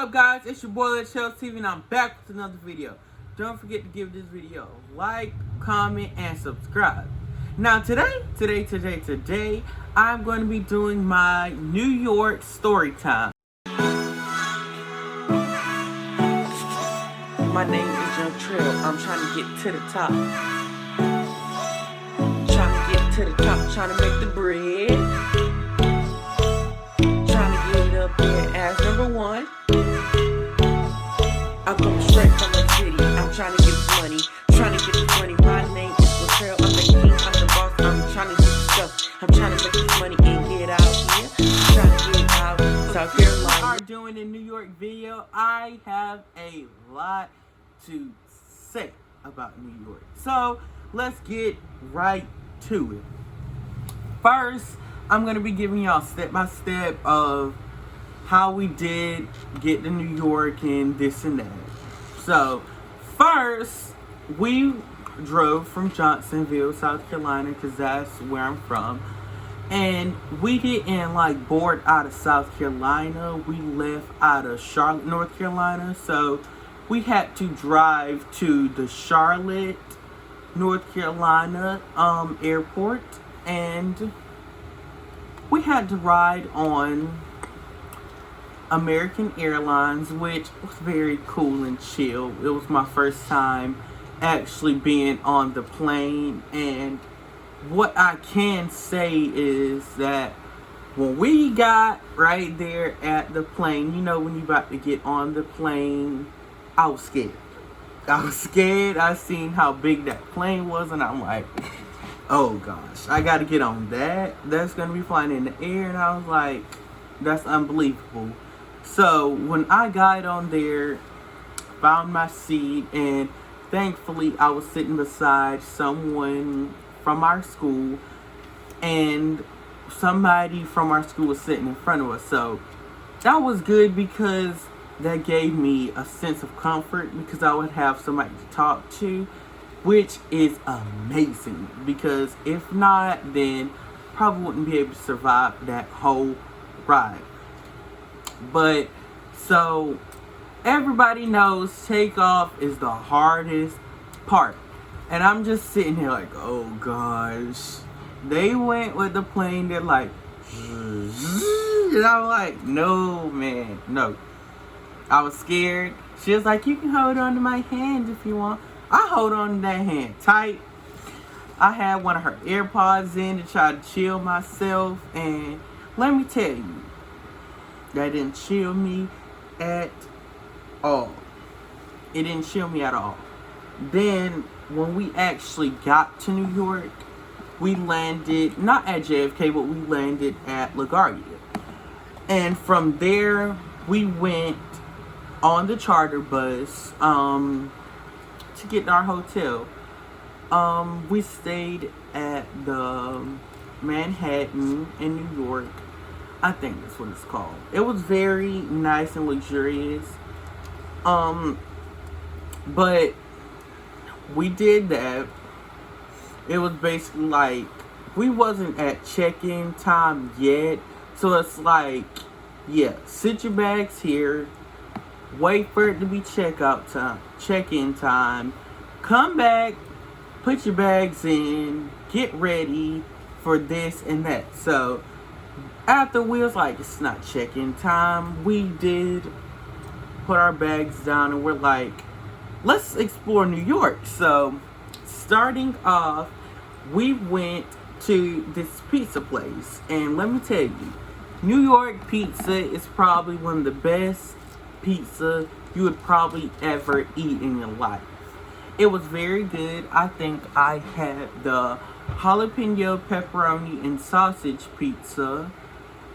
up, guys? It's your boy Chelsea TV, and I'm back with another video. Don't forget to give this video a like, comment, and subscribe. Now today, I'm going to be doing my New York story time. My name is Young Trail. I'm trying to get to the top. Trying to get to the top, trying to make the bread. Trying to get up there as number one. I'm coming straight from the city. I'm trying to get this money. Trying to get this money. My name is Trail. I'm the king. I'm the boss. I'm trying to do stuff. I'm trying to make this money and get out here. Trying to get out South Carolina. We are doing a New York video. I have a lot to say about New York. So let's get right to it. First, I'm going to be giving y'all step by step of how we did get to New York and this and that. So first, we drove from Johnsonville, South Carolina, because that's where I'm from. And we didn't board out of South Carolina. We left out of Charlotte, North Carolina. So we had to drive to the Charlotte, North Carolina airport. And we had to ride on American Airlines, which was very cool and chill. It was my first time actually being on the plane, and what I can say is that when we got right there at the plane, you know, when you about to get on the plane, I was scared. I seen how big that plane was, and I'm like, oh gosh, I gotta get on that. That's gonna be flying in the air. And I was like, that's unbelievable. So when I got on there, found my seat, and thankfully I was sitting beside someone from our school, and somebody from our school was sitting in front of us. So that was good because that gave me a sense of comfort, because I would have somebody to talk to, which is amazing, because if not, then probably wouldn't be able to survive that whole ride. But so everybody knows takeoff is the hardest part, and I'm just sitting here like, oh gosh, they went with the plane, they're like, and I'm like, no man, no. I was scared. She was like, you can hold on to my hand if you want. I hold on to that hand tight. I had one of her AirPods in to try to chill myself, and let me tell you, that didn't chill me at all. It didn't chill me at all. Then, when we actually got to New York, we landed, not at JFK, but we landed at LaGuardia. And from there, we went on the charter bus to get to our hotel. We stayed at the Manhattan in New York. I think that's what it's called. It was very nice and luxurious. But we did that. It was basically like, we wasn't at check-in time yet. So it's like, yeah, sit your bags here. Wait for it to be check-in time. Come back, put your bags in, get ready for this and that. So after we was like, it's not check-in time, we did put our bags down, and we're like, let's explore New York. So starting off, we went to this pizza place, and let me tell you, New York pizza is probably one of the best pizza you would probably ever eat in your life. It was very good. I think I had the jalapeno, pepperoni, and sausage pizza,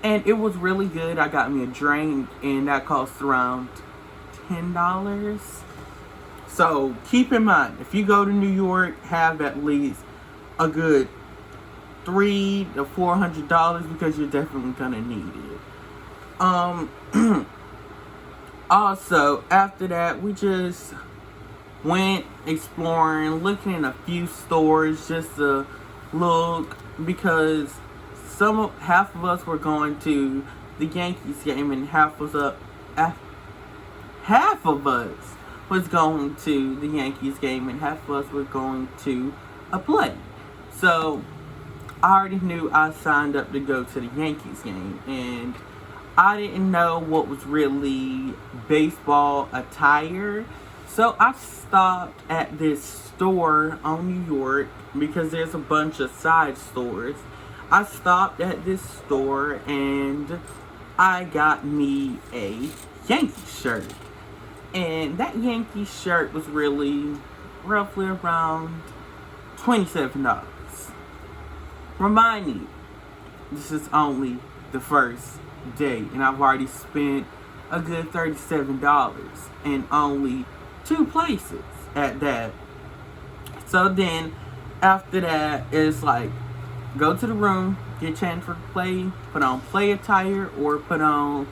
and it was really good. I got me a drink, and that cost around $10. So keep in mind, if you go to New York, have at least a good $300 to $400, because you're definitely gonna need it. Also, after that, we just went exploring, looking in a few stores just to look, because half of us were going to the Yankees game, and half was half of us was going to the Yankees game and half of us were going to a play. So I already knew I signed up to go to the Yankees game, and I didn't know what was really baseball attire. So I stopped at this store on New York because there's a bunch of side stores. I stopped at this store and I got me a Yankee shirt. And that Yankee shirt was really roughly around $27. Remind me, this is only the first day, and I've already spent a good $37 in only 2 places at that. So then, after that, it's like, go to the room, get changed for play, put on play attire, or put on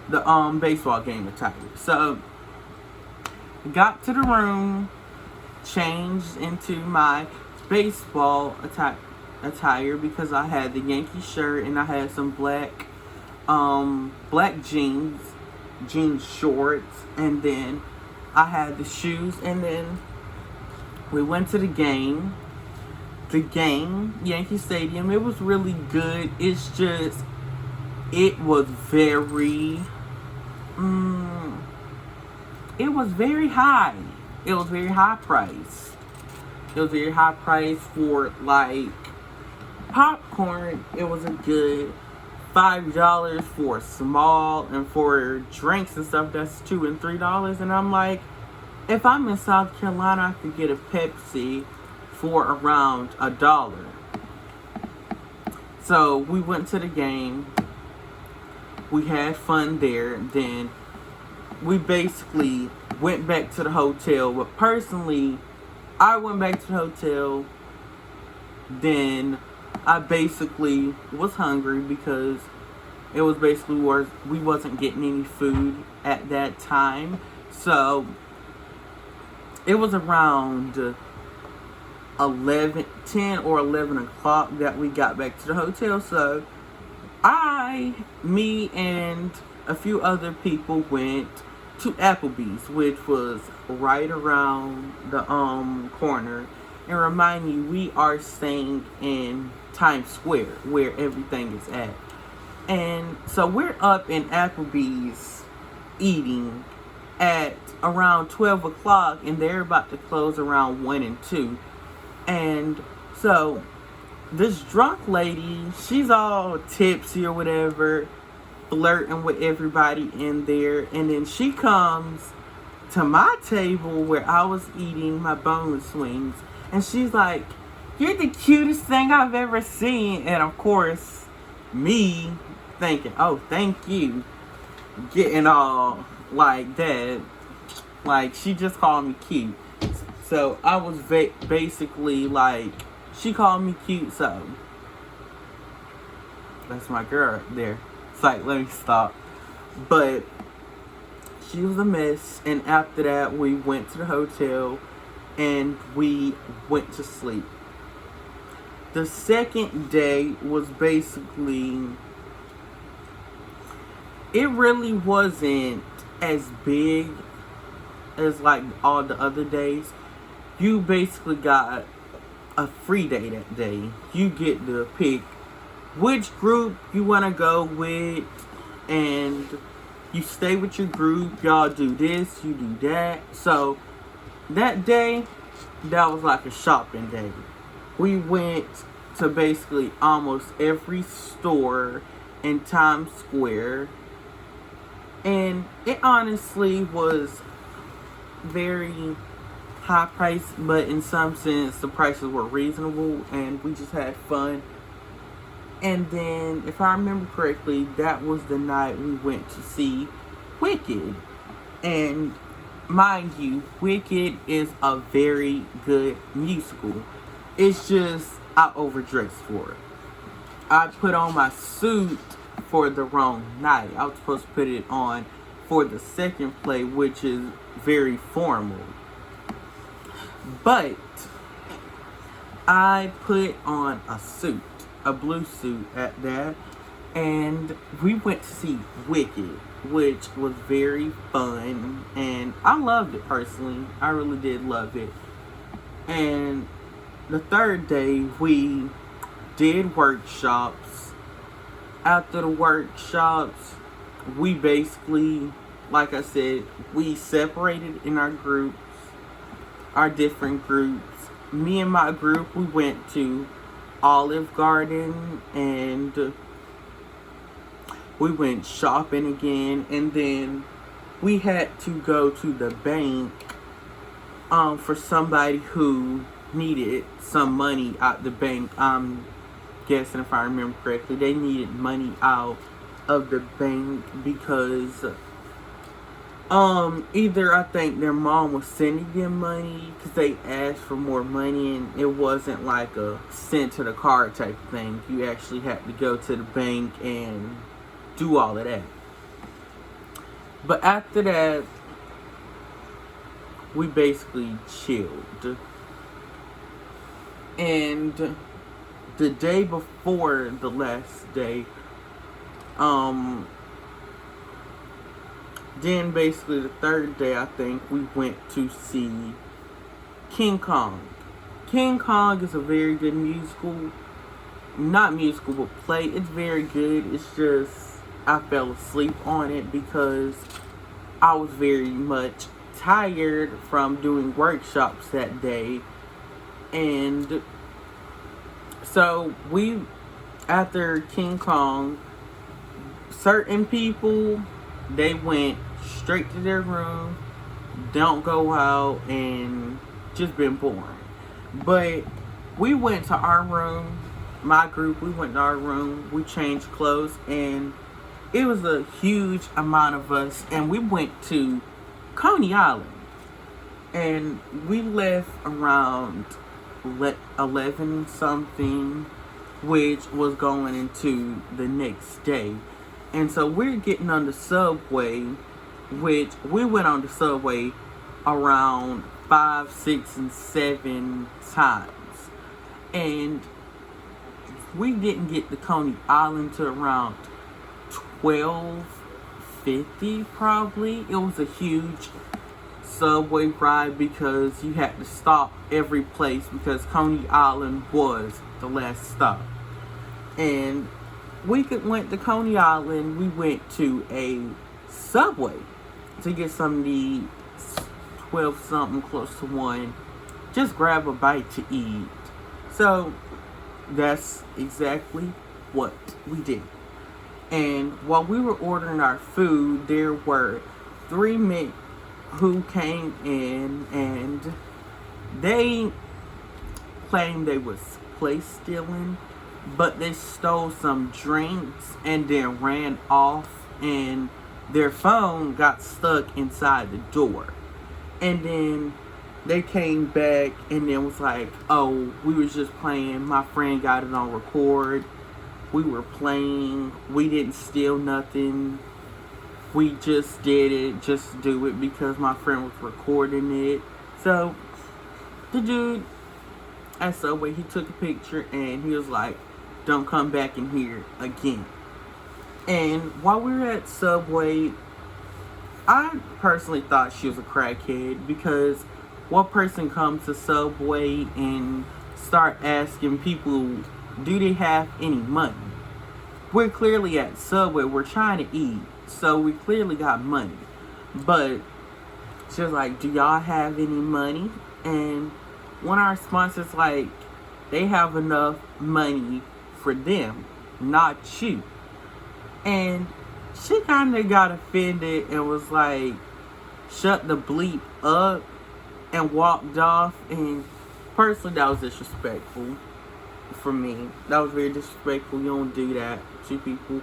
the baseball game attire. So, got to the room, changed into my baseball attire because I had the Yankee shirt and I had some black jeans shorts, and then I had the shoes, and then we went to the game. Yankee Stadium, it was really good. It's just, it was very it was very high. It was very high price. It was very high price for, like, popcorn. It was a good $5 for small, and for drinks and stuff, that's $2 and $3. And I'm like, if I'm in South Carolina, I could get a Pepsi for around $1. So we went to the game. We had fun there. Then we basically went back to the hotel. But personally, I went back to the hotel. Then I basically was hungry because it was basically where we wasn't getting any food at that time. So it was around 10 or 11 o'clock that we got back to the hotel. So me and a few other people went to Applebee's, which was right around the corner. And remind you, we are staying in Times Square, where everything is at. And so we're up in Applebee's eating at around 12 o'clock, and they're about to close around 1 and 2. And so this drunk lady, she's all tipsy or whatever, flirting with everybody in there. And then she comes to my table where I was eating my boneless wings, and she's like, "You're the cutest thing I've ever seen." And of course, me thinking, "Oh, thank you," getting all like that. Like, she just called me cute. So I was basically like, she called me cute, so that's my girl there. It's like, let me stop. But she was a mess. And after that, we went to the hotel and we went to sleep. The second day was basically, it really wasn't as big as like all the other days. You basically got a free day that day. You get to pick which group you want to go with, and you stay with your group. Y'all do this, you do that. So that day, that was like a shopping day. We went to basically almost every store in Times Square, and it honestly was very high price, but in some sense the prices were reasonable, and we just had fun. And then, if I remember correctly, that was the night we went to see Wicked. And mind you, Wicked is a very good musical. It's just, I overdressed for it. I put on my suit for the wrong night. I was supposed to put it on for the second play, which is very formal. But I put on a suit, a blue suit at that, and we went to see Wicked. which was very fun, and I loved it personally. I really did love it. And the third day, we did workshops. After the workshops, we basically, like I said, we separated in our groups, our different groups. Me and my group, we went to Olive Garden, and we went shopping again, and then we had to go to the bank for somebody who needed some money out the bank. I'm guessing, if I remember correctly, they needed money out of the bank because either I think their mom was sending them money because they asked for more money, and it wasn't like a send to the card type thing. You actually had to go to the bank and do all of that. But after that, we basically chilled. And the day before the last day, then basically the third day, I think, we went to see King Kong. King Kong is a very good musical. Not musical, but play. It's very good. It's just, I fell asleep on it because I was very much tired from doing workshops that day. And so after King Kong, certain people, they went straight to their room, don't go out, and just been boring. But we went to our room, my group, we went to our room, we changed clothes, and it was a huge amount of us, and we went to Coney Island. And we left around 11 something, which was going into the next day. And so we're getting on the subway, which we went on the subway around 5, 6, and 7 times. And we didn't get to Coney Island till around 12:50 probably. It was a huge subway ride because you had to stop every place because Coney Island was the last stop. And we went to Coney Island. We went to a Subway to get something to eat. 12 something, close to 1. Just grab a bite to eat. So that's exactly what we did. And while we were ordering our food, there were 3 men who came in, and they claimed they was place stealing, but they stole some drinks and then ran off, and their phone got stuck inside the door. And then they came back and then was like, oh, we was just playing. My friend got it on record. We were playing. We didn't steal nothing. We just did it, just to do it because my friend was recording it. So the dude at Subway, he took a picture and he was like, don't come back in here again. And while we were at Subway, I personally thought she was a crackhead, because what person comes to Subway and start asking people, do they have any money? We're clearly at Subway, we're trying to eat, so we clearly got money. But she was like, do y'all have any money? And one of our sponsors like, they have enough money for them, not you. And she kind of got offended and was like, shut the bleep up, and walked off. And personally, that was disrespectful for me. That was very disrespectful. You don't do that to people.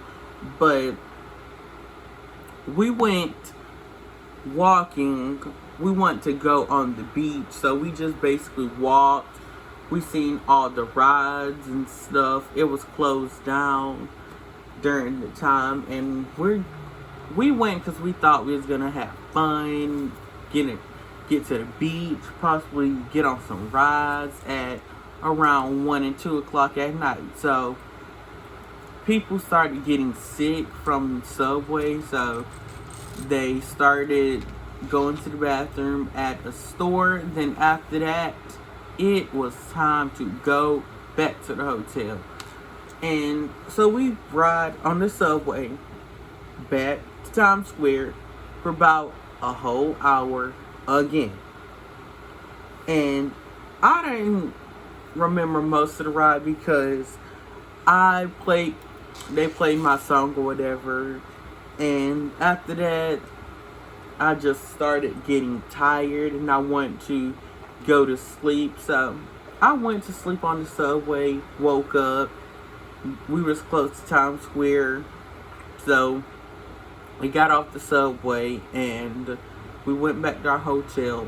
But we went walking. We want to go on the beach, so we just basically walked. We seen all the rides and stuff. It was closed down during the time, and we went because we thought we was gonna have fun, get to the beach, possibly get on some rides at around 1 and 2 o'clock at night. So people started getting sick from Subway, so They started going to the bathroom at a store. Then after that, it was time to go back to the hotel. And so we ride on the subway back to Times Square for about a whole hour again. And I didn't remember most of the ride because they played my song or whatever. And after that, I just started getting tired and I wanted to go to sleep. So I went to sleep on the subway, woke up. We was close to Times Square. So we got off the subway and we went back to our hotel.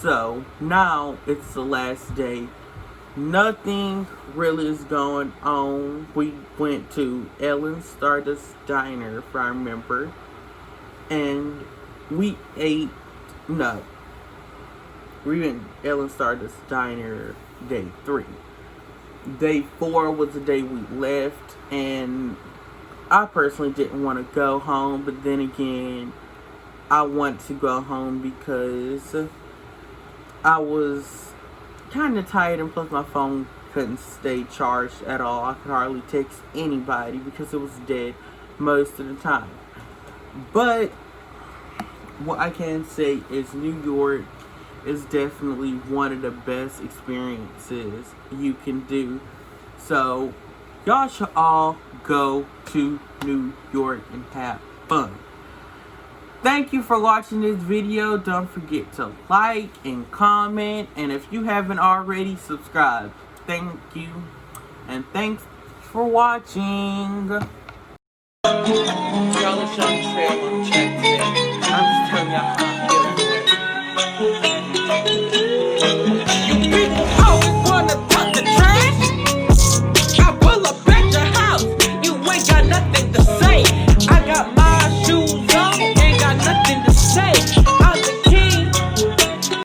So now it's the last day. Nothing really is going on. We went to Ellen's Stardust Diner, if I remember. And we ate, no. We went to Ellen's Stardust Diner day 3. Day 4 was the day we left. And I personally didn't want to go home. But then again, I want to go home because I was kind of tired, and plus my phone couldn't stay charged at all. I could hardly text anybody because it was dead most of the time. But what I can say is New York is definitely one of the best experiences you can do. So y'all should all go to New York and have fun. Thank you for watching this video. Don't forget to like and comment. And if you haven't already, subscribe. Thank you. And thanks for watching. Y'all, it's Young Trail on check today. I'm just telling y'all